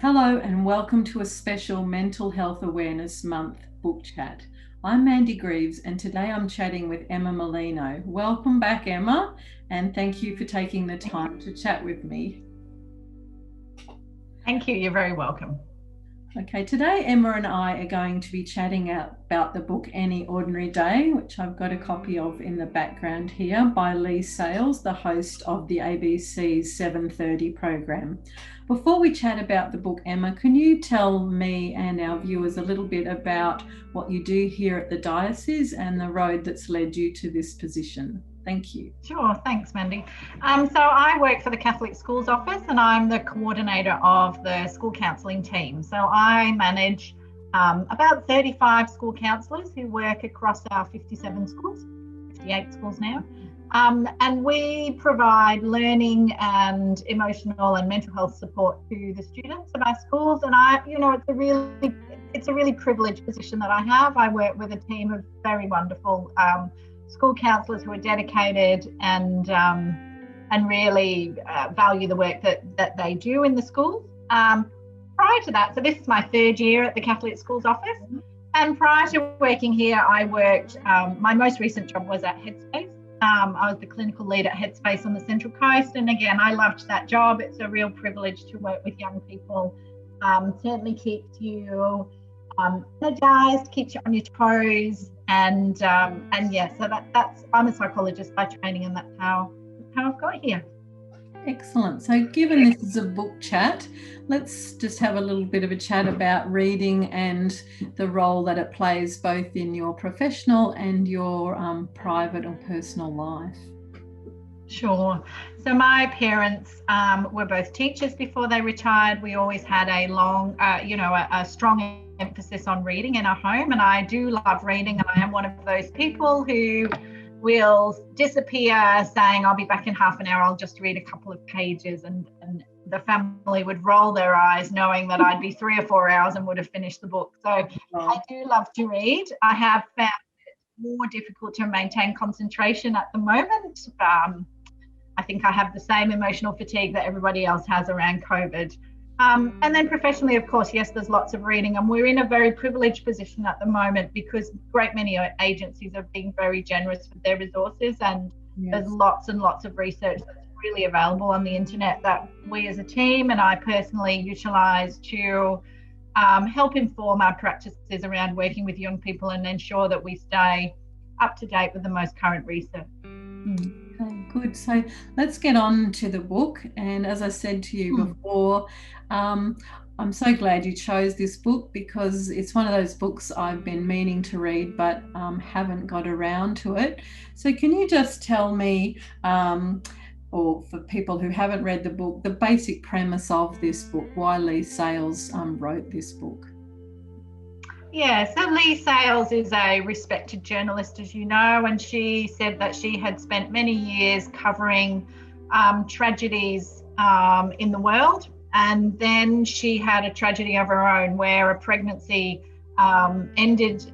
Hello and welcome to a special Mental Health Awareness Month book chat. I'm Mandy Greaves and today I'm chatting with Emma Merlino. Welcome back, Emma, and thank you for taking the time to chat with me. Thank you. You're very welcome. Okay, today Emma and I are going to be chatting about the book Any Ordinary Day, which I've got a copy of in the background here, by Leigh Sales, the host of the ABC's 7:30 program. Before we chat about the book, Emma, can you tell me and our viewers a little bit about what you do here at the Diocese and the road that's led you to this position? Thank you. Sure. Thanks, Mandy. So I work for the Catholic Schools Office and I'm the coordinator of the school counselling team. So I manage about 35 school counsellors who work across our 57 schools, 58 schools now. And we provide learning and emotional and mental health support to the students of our schools. And it's a really privileged position that I have. I work with a team of very wonderful school counsellors who are dedicated and really value the work that they do in the schools. Prior to that, so this is my third year at the Catholic Schools Office, and prior to working here, I worked. My most recent job was at Headspace. I was the clinical lead at Headspace on the Central Coast, and again, I loved that job. It's a real privilege to work with young people. Certainly keeps you energized, keeps you on your toes, and yeah, so that's I'm a psychologist by training, and that's how I've got here. Excellent. So given this is a book chat, let's just have a little bit of a chat about reading and the role that it plays both in your professional and your private or personal life. Sure. So my parents were both teachers before they retired. We always had a long, a strong emphasis on reading in our home, and I do love reading, and I am one of those people who will disappear saying I'll be back in half an hour, I'll just read a couple of pages, and the family would roll their eyes knowing that I'd be 3 or 4 hours and would have finished the book. So I do love to read. I have found it more difficult to maintain concentration at the moment. I think I have the same emotional fatigue that everybody else has around COVID. And then professionally, of course, yes, there's lots of reading, and we're in a very privileged position at the moment because a great many agencies are being very generous with their resources, and there's lots and lots of research that's really available on the internet that we as a team and I personally utilise to help inform our practices around working with young people and ensure that we stay up to date with the most current research. Okay, good. So let's get on to the book. And as I said to you before, I'm so glad you chose this book because it's one of those books I've been meaning to read but haven't got around to it. So can you just tell me, or for people who haven't read the book, the basic premise of this book, why Leigh Sales wrote this book? Yeah, so Leigh Sales is a respected journalist, as you know, and she said that she had spent many years covering tragedies in the world. And then she had a tragedy of her own where a pregnancy ended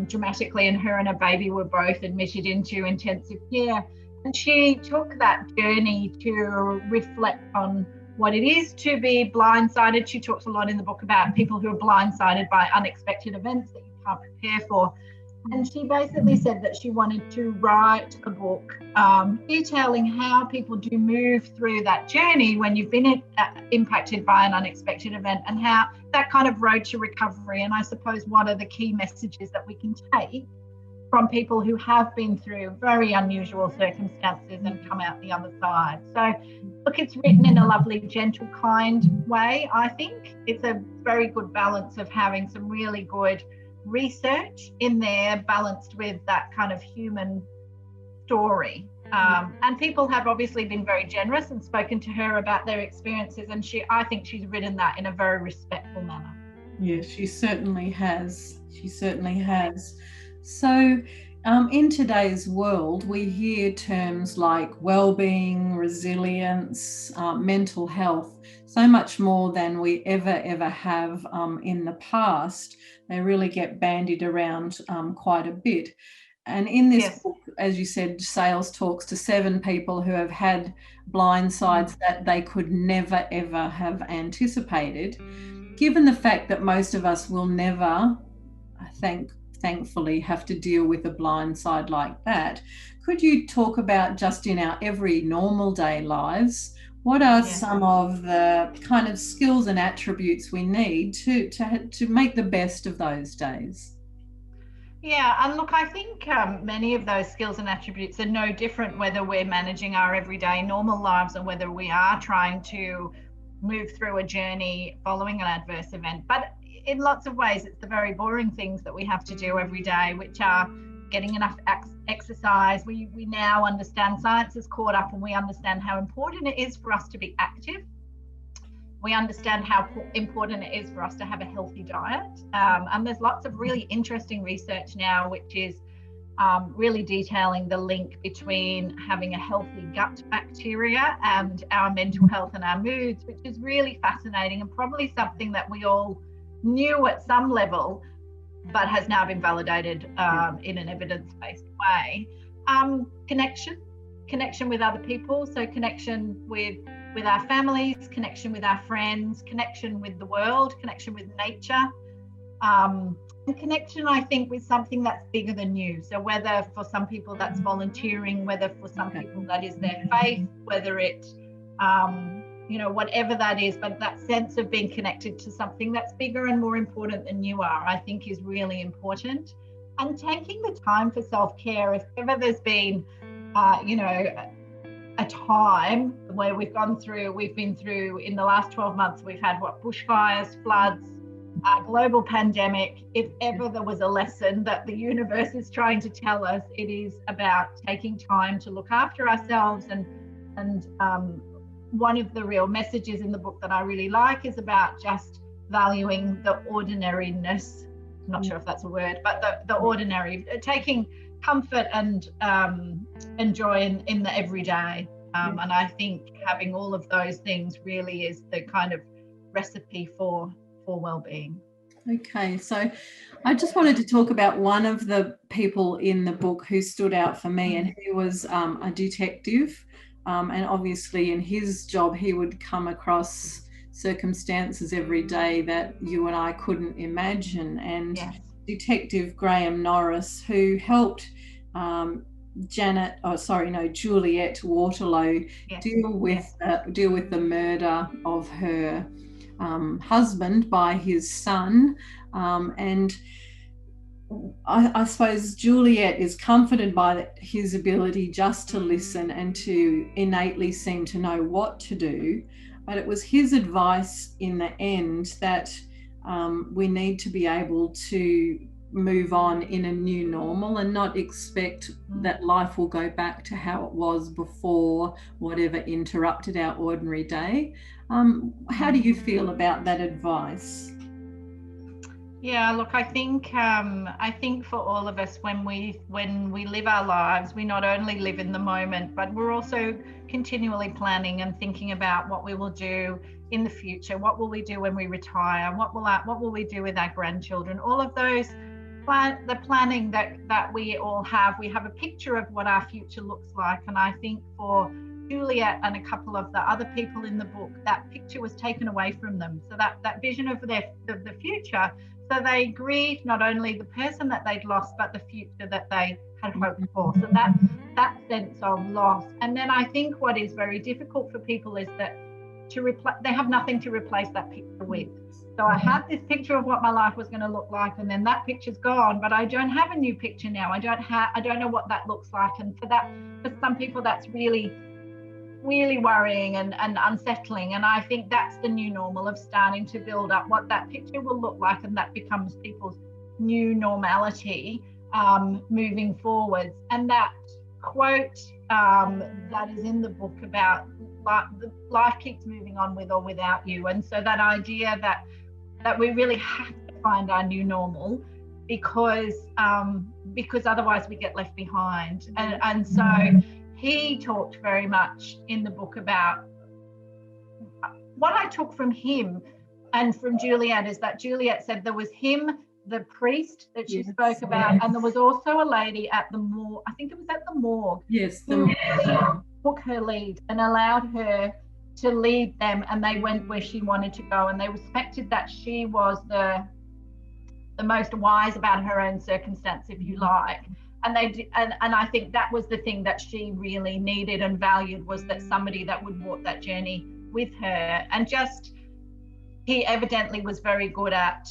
dramatically, and her and her baby were both admitted into intensive care. And she took that journey to reflect on what it is to be blindsided. She talks a lot in the book about people who are blindsided by unexpected events that you can't prepare for. And she basically said that she wanted to write a book detailing how people do move through that journey when you've been impacted by an unexpected event, and how that kind of road to recovery. And I suppose what are the key messages that we can take from people who have been through very unusual circumstances and come out the other side. So look, it's written in a lovely, gentle, kind way. I think it's a very good balance of having some really good research in there balanced with that kind of human story. And people have obviously been very generous and spoken to her about their experiences, and I think she's written that in a very respectful manner. Yes, she certainly has. She certainly has. So in today's world, we hear terms like well-being, resilience, mental health, so much more than we ever have in the past. They really get bandied around quite a bit. And in this book, as you said, Sales talks to 7 people who have had blindsides that they could never, ever have anticipated. Given the fact that most of us will never, thankfully, have to deal with a blindside like that, could you talk about, just in our every normal day lives, what are some of the kind of skills and attributes we need to make the best of those days? Yeah, and look, I think many of those skills and attributes are no different whether we're managing our everyday normal lives or whether we are trying to move through a journey following an adverse event. But in lots of ways, it's the very boring things that we have to do every day, which are getting enough exercise. We now understand, science is caught up, and we understand how important it is for us to be active. We understand how important it is for us to have a healthy diet. And there's lots of really interesting research now, which is really detailing the link between having a healthy gut bacteria and our mental health and our moods, which is really fascinating and probably something that we all knew at some level, but has now been validated in an evidence-based way. Connection with other people, so connection with our families, connection with our friends, connection with the world, connection with nature, and connection, I think, with something that's bigger than you. So whether for some people that's volunteering, whether for some people that is their faith, whether it, whatever that is, but that sense of being connected to something that's bigger and more important than you are, I think is really important. And taking the time for self-care, if ever there's been, a time where we've been through in the last 12 months, we've had bushfires, floods, global pandemic. If ever there was a lesson that the universe is trying to tell us, it is about taking time to look after ourselves. And one of the real messages in the book that I really like is about just valuing the ordinariness. I'm not sure if that's a word, but the ordinary, taking comfort and joy in the everyday. And I think having all of those things really is the kind of recipe for well-being. Okay, so I just wanted to talk about one of the people in the book who stood out for me, and he was a detective. And obviously in his job, he would come across circumstances every day that you and I couldn't imagine. And Detective Graham Norris, who helped Juliet Waterlow deal with the murder of her husband by his son. And I suppose Juliet is comforted by his ability just to listen and to innately seem to know what to do. But it was his advice in the end that we need to be able to move on in a new normal and not expect that life will go back to how it was before whatever interrupted our ordinary day. How do you feel about that advice? Yeah, look, I think for all of us, when we live our lives, we not only live in the moment, but we're also continually planning and thinking about what we will do in the future. What will we do when we retire? What will we do with our grandchildren? All of those, the planning that we all have. We have a picture of what our future looks like, and I think for Juliet and a couple of the other people in the book, that picture was taken away from them. So that vision of the future. So they grieved not only the person that they'd lost, but the future that they had hoped for. So that sense of loss. And then I think what is very difficult for people is that they have nothing to replace that picture with. So I had this picture of what my life was going to look like, and then that picture's gone, but I don't have a new picture now. I don't know what that looks like. And for some people, that's really, really worrying and unsettling. And I think that's the new normal of starting to build up what that picture will look like, and that becomes people's new normality moving forwards. And that quote that is in the book about life keeps moving on with or without you. And so that idea that we really have to find our new normal because otherwise we get left behind. And so he talked very much in the book about what I took from him and from Juliet is that Juliet said there was him, the priest that she spoke about, and there was also a lady at the morgue. I think it was at the morgue. Yes. took her lead and allowed her to lead them, and they went where she wanted to go, and they respected that she was the most wise about her own circumstance, if you like. And I think that was the thing that she really needed and valued, was that somebody that would walk that journey with her. And just, he evidently was very good at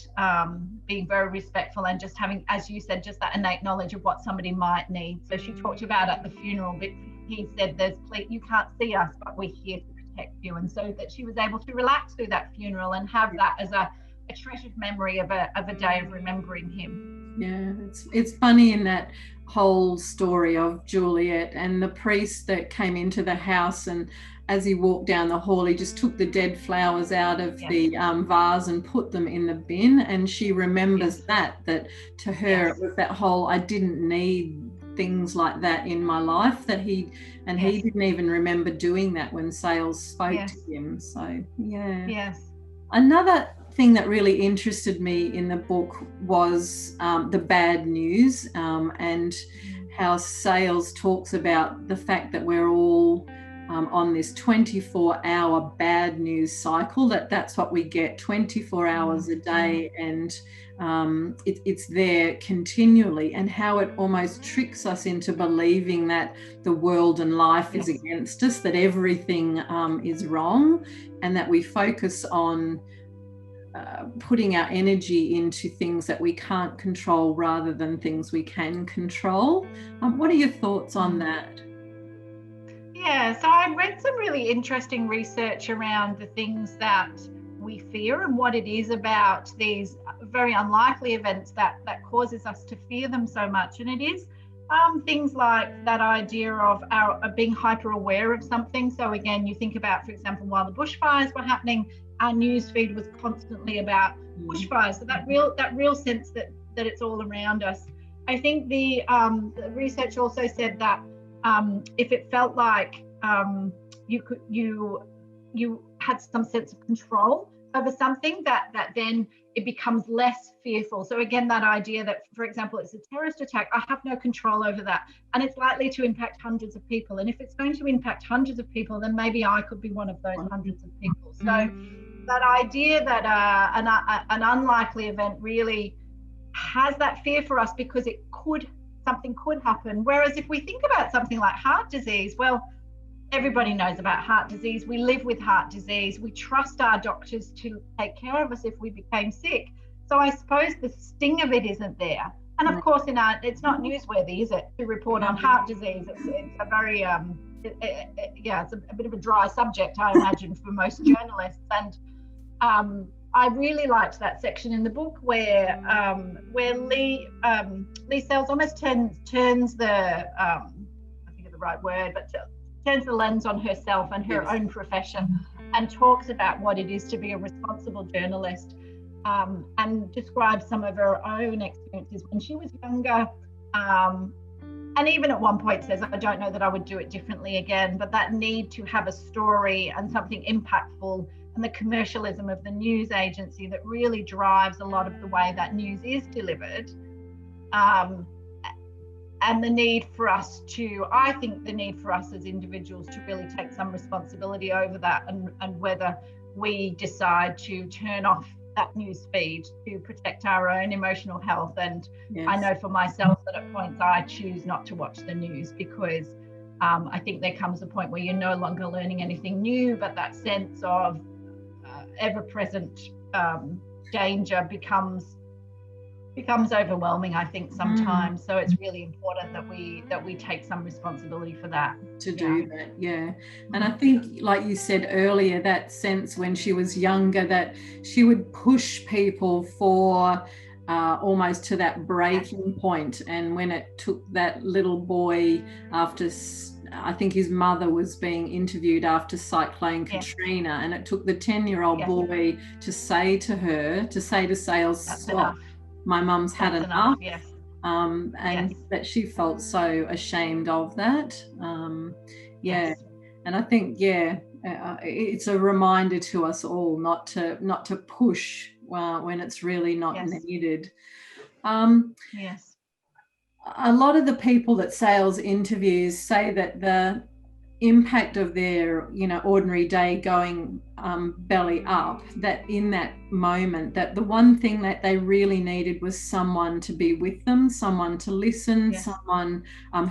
being very respectful and just having, as you said, just that innate knowledge of what somebody might need. So she talked about at the funeral, but he said, you can't see us, but we're here to protect you. And so that she was able to relax through that funeral and have that as a treasured memory of a day of remembering him. Yeah, it's funny in that whole story of Juliet and the priest that came into the house, and as he walked down the hall, he just took the dead flowers out of the vase and put them in the bin. And she remembers that to her it was that whole, I didn't need things like that in my life, that he didn't even remember doing that when Sales spoke to him. So another thing that really interested me in the book was the bad news, and how Sales talks about the fact that we're all on this 24-hour bad news cycle, that's what we get 24 hours a day, and it's there continually, and how it almost tricks us into believing that the world and life is against us, that everything is wrong, and that we focus on putting our energy into things that we can't control rather than things we can control. What are your thoughts on that? Yeah, so I read some really interesting research around the things that we fear and what it is about these very unlikely events that causes us to fear them so much. And it is things like that idea of being hyper aware of something. So again, you think about, for example, while the bushfires were happening, our news feed was constantly about bushfires. So that real sense that it's all around us. I think the research also said that if it felt like you had some sense of control over something, that then it becomes less fearful. So again, that idea that, for example, it's a terrorist attack, I have no control over that, and it's likely to impact hundreds of people. And if it's going to impact hundreds of people, then maybe I could be one of those hundreds of people. So that idea that an unlikely event really has that fear for us because something could happen. Whereas if we think about something like heart disease, well, everybody knows about heart disease. We live with heart disease. We trust our doctors to take care of us if we became sick. So I suppose the sting of it isn't there. And of course, it's not newsworthy, is it, to report on heart disease? It's a very it's a bit of a dry subject, I imagine, for most journalists. And I really liked that section in the book where Leigh Sales almost turns the I think of the right word, but turns the lens on herself and her own profession, and talks about what it is to be a responsible journalist, and describes some of her own experiences when she was younger, and even at one point says, I don't know that I would do it differently again, but that need to have a story and something impactful, and the commercialism of the news agency that really drives a lot of the way that news is delivered, and the need for us as individuals to really take some responsibility over that, and whether we decide to turn off that news feed to protect our own emotional health. And I know for myself that at points I choose not to watch the news, because I think there comes a point where you're no longer learning anything new, but that sense of ever-present danger becomes overwhelming, I think, sometimes. So it's really important that we take some responsibility for that. To do that, And I think, like you said earlier, that sense when she was younger, that she would push people for almost to that breaking point. And when it took that little boy, after, I think his mother was being interviewed after Cyclone Katrina, and it took the 10-year-old boy to say to Sales, stop. My mum's had enough. And that she felt so ashamed of that. And I think it's a reminder to us all not to push when it's really not needed. A lot of the people that Sales interviews say that impact of their, ordinary day going belly up, that in that moment, that the one thing that they really needed was someone to be with them, someone to listen, someone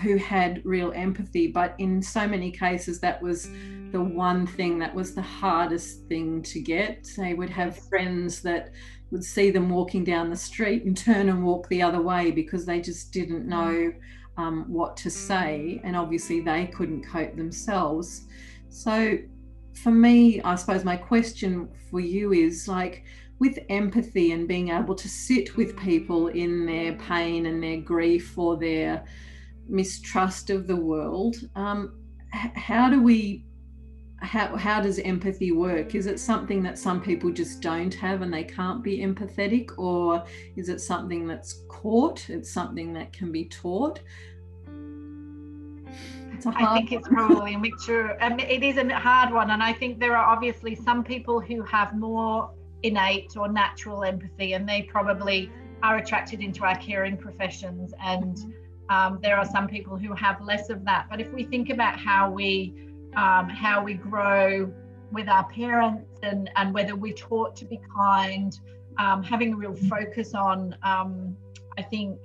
who had real empathy. But in so many cases, that was the one thing that was the hardest thing to get. They would have friends that would see them walking down the street and turn and walk the other way because they just didn't know what to say, and obviously they couldn't cope themselves. So for me, I suppose my question for you is, like, with empathy and being able to sit with people in their pain and their grief or their mistrust of the world, how does empathy work? Is it something that some people just don't have and they can't be empathetic, or is it something that's caught? It's something that can be taught? I think it's probably a mixture. It is a hard one, and I think there are obviously some people who have more innate or natural empathy, and they probably are attracted into our caring professions, and there are some people who have less of that. But if we think about how we grow with our parents, and whether we're taught to be kind, having a real focus on, I think,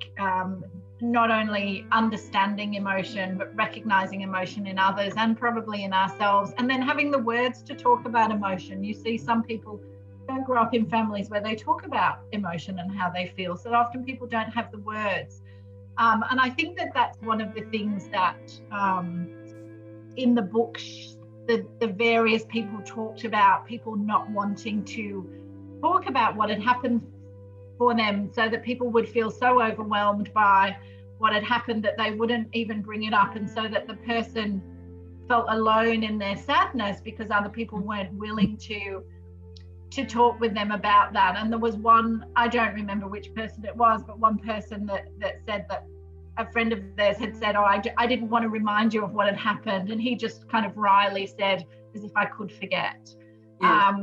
not only understanding emotion, but recognizing emotion in others and probably in ourselves, and then having the words to talk about emotion. You see, some people don't grow up in families where they talk about emotion and how they feel, so often people don't have the words. And I think that that's one of the things that in the book, the various people talked about, people not wanting to talk about what had happened for them, so that people would feel so overwhelmed by what had happened that they wouldn't even bring it up, and so that the person felt alone in their sadness because other people weren't willing to talk with them about that. And there was one, I don't remember which person it was, but one person that said that a friend of theirs had said, I didn't want to remind you of what had happened, and he just kind of wryly said, as if I could forget. As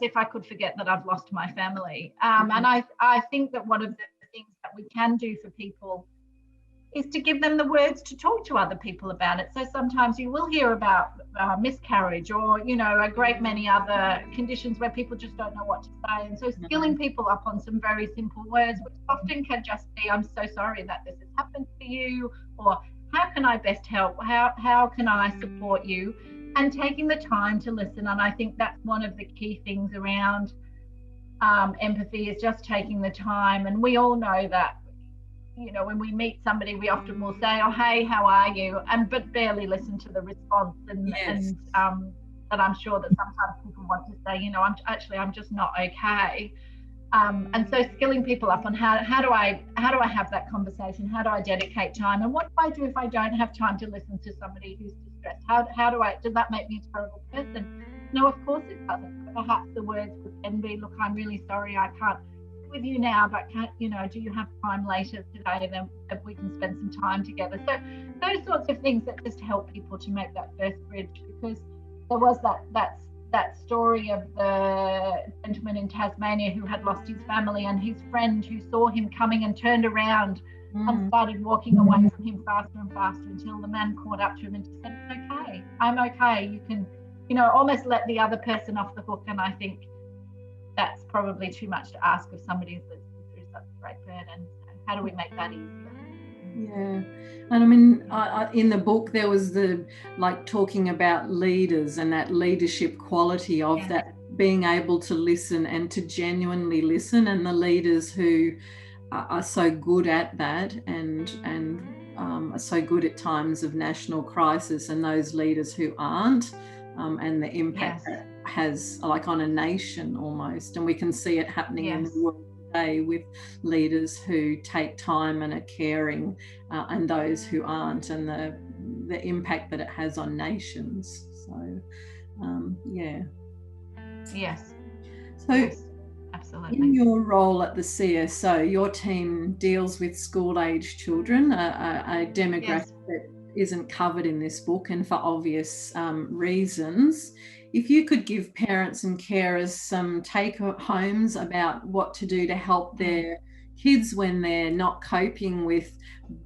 if I could forget that I've lost my family. And I think that one of the things that we can do for people is to give them the words to talk to other people about it. So sometimes you will hear about miscarriage, or, a great many other conditions where people just don't know what to say. And so skilling people up on some very simple words, which often can just be, I'm so sorry that this has happened to you, or how can I best help? How can I support you? And taking the time to listen. And I think that's one of the key things around empathy, is just taking the time. And we all know that, when we meet somebody, we often will say, oh, hey, how are you? But barely listen to the response. And I'm sure that sometimes people want to say, I'm just not okay. And so skilling people up on how do I have that conversation? How do I dedicate time? And what do I do if I don't have time to listen to somebody who's distressed? Does that make me a terrible person? No, of course it doesn't. Perhaps the words would then be, look, I'm really sorry, I can't sit with you now, but do you have time later today, then we can spend some time together? So those sorts of things that just help people to make that first bridge, because there was that story of the gentleman in Tasmania who had lost his family, and his friend who saw him coming and turned around and started walking away from him faster and faster, until the man caught up to him and just said, it's okay, I'm okay. You can, almost let the other person off the hook. And I think that's probably too much to ask of somebody that's through such a great burden. So how do we make that easier? Yeah. And I mean, in the book, there was talking about leaders and that leadership quality of that, being able to listen and to genuinely listen, and the leaders who are so good at that and are so good at times of national crisis, and those leaders who aren't, and the impact that has, like, on a nation almost. And we can see it happening in the world today with leaders who take time and are caring, and those who aren't, and the impact that it has on nations. So absolutely. In your role at the CSO, your team deals with school-age children, a demographic that isn't covered in this book, and for obvious reasons. If you could give parents and carers some take-homes about what to do to help their kids when they're not coping with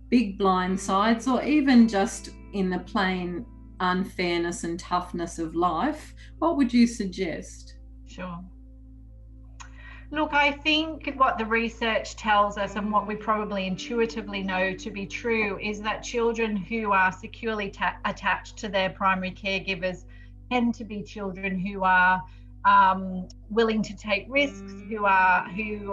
big blind sides, or even just in the plain unfairness and toughness of life, what would you suggest? Sure. Look, I think what the research tells us, and what we probably intuitively know to be true, is that children who are securely attached to their primary caregivers tend to be children who are willing to take risks, who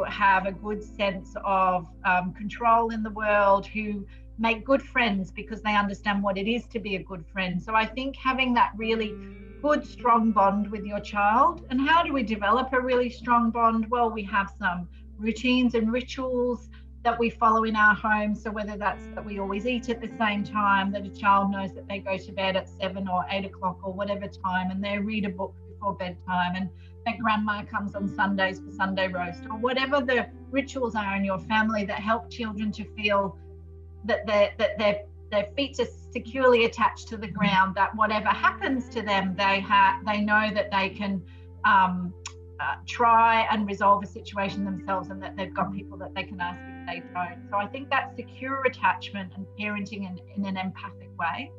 have a good sense of control in the world, who make good friends because they understand what it is to be a good friend. So I think having that really good, strong bond with your child. And how do we develop a really strong bond? Well, we have some routines and rituals that we follow in our home. So whether that's that we always eat at the same time, that a child knows that they go to bed at 7 or 8 o'clock or whatever time, and they read a book before bedtime, and that grandma comes on Sundays for Sunday roast, or whatever the rituals are in your family that help children to feel that their feet are securely attached to the ground, that whatever happens to them, they know that they can try and resolve a situation themselves, and that they've got people that they can ask if they don't. So I think that secure attachment and parenting in an empathic way.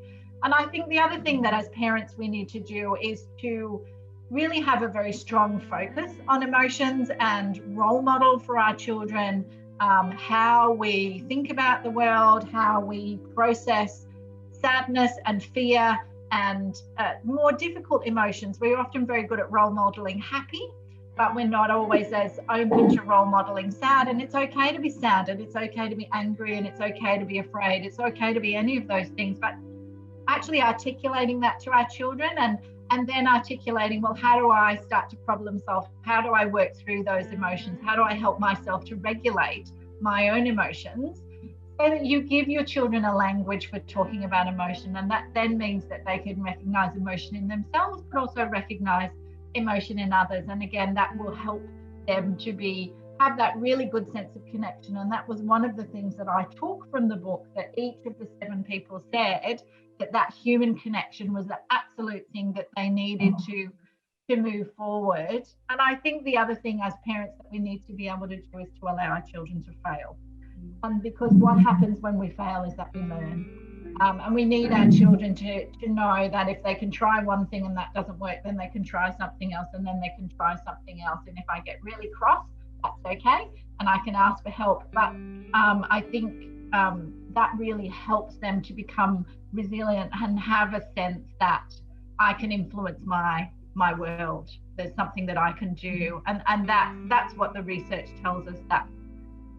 And I think the other thing that as parents we need to do is to really have a very strong focus on emotions and role model for our children, how we think about the world, how we process sadness and fear and more difficult emotions. We're often very good at role modeling happy, but we're not always as open to role modeling sad. And it's okay to be sad, and it's okay to be angry, and it's okay to be afraid. It's okay to be any of those things, but actually articulating that to our children, and then articulating, well, how do I start to problem solve? How do I work through those emotions? How do I help myself to regulate my own emotions? So that you give your children a language for talking about emotion, and that then means that they can recognize emotion in themselves, but also recognize emotion in others. And again, that will help them to have that really good sense of connection. And that was one of the things that I took from the book, that each of the 7 people said that human connection was the absolute thing that they needed to move forward. And I think the other thing as parents that we need to be able to do is to allow our children to fail. Because what happens when we fail is that we learn. And we need our children to know that if they can try one thing and that doesn't work, then they can try something else, and then they can try something else. And if I get really cross, that's okay, and I can ask for help. But I think that really helps them to become resilient and have a sense that I can influence my world. There's something that I can do, and that's what the research tells us, that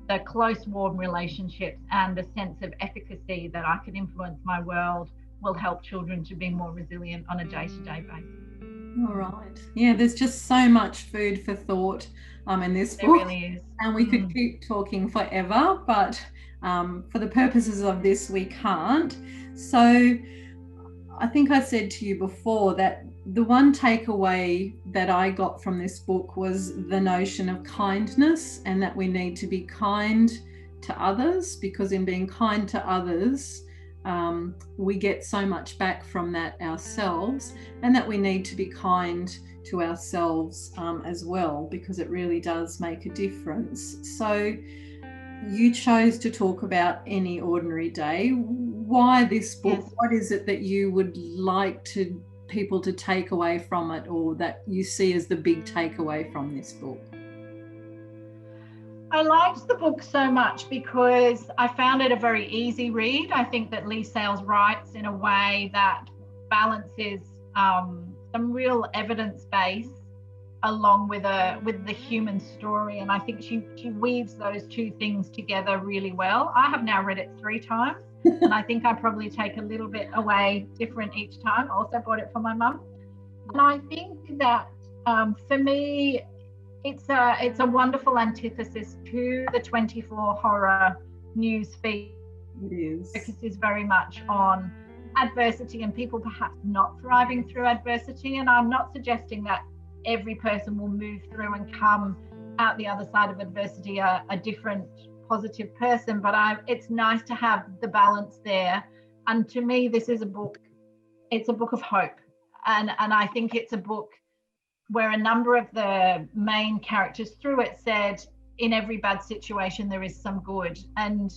the close, warm relationships and the sense of efficacy that I can influence my world will help children to be more resilient on a day-to-day basis. All right. Yeah, there's just so much food for thought in this book. There really is. And we could keep talking forever, but for the purposes of this, we can't. So I think I said to you before that the one takeaway that I got from this book was the notion of kindness, and that we need to be kind to others, because in being kind to others, we get so much back from that ourselves, and that we need to be kind to ourselves as well, because it really does make a difference. So you chose to talk about Any Ordinary Day. Why this book? Yes. What is it that you would like people to take away from it, or that you see as the big takeaway from this book? I liked the book so much because I found it a very easy read. I think that Leigh Sales writes in a way that balances some real evidence base along with the human story, and I think she weaves those two things together really well. I have now read it 3 times, and I think I probably take a little bit away different each time. I also bought it for my mum, and I think that for me it's a wonderful antithesis to the 24 horror news feed. It is. The focus is very much on adversity and people perhaps not thriving through adversity, and I'm not suggesting that every person will move through and come out the other side of adversity a different positive person, but it's nice to have the balance there. And to me, this is it's a book of hope, and I think it's a book where a number of the main characters through it said, in every bad situation there is some good, and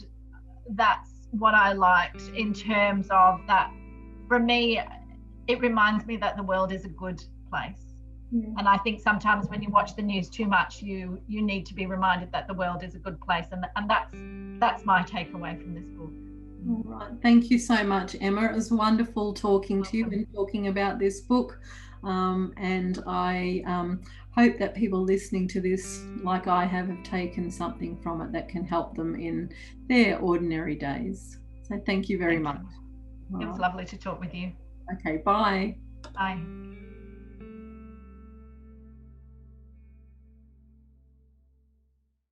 that's what I liked in terms of that. For me, it reminds me that the world is a good place. And I think sometimes when you watch the news too much, you need to be reminded that the world is a good place, and that's my takeaway from this book. All right, thank you so much, Emma. It was wonderful talking to you and talking about this book, and I hope that people listening to this, like I have taken something from it that can help them in their ordinary days. So thank you very much. It was lovely to talk with you. Okay, bye. Bye.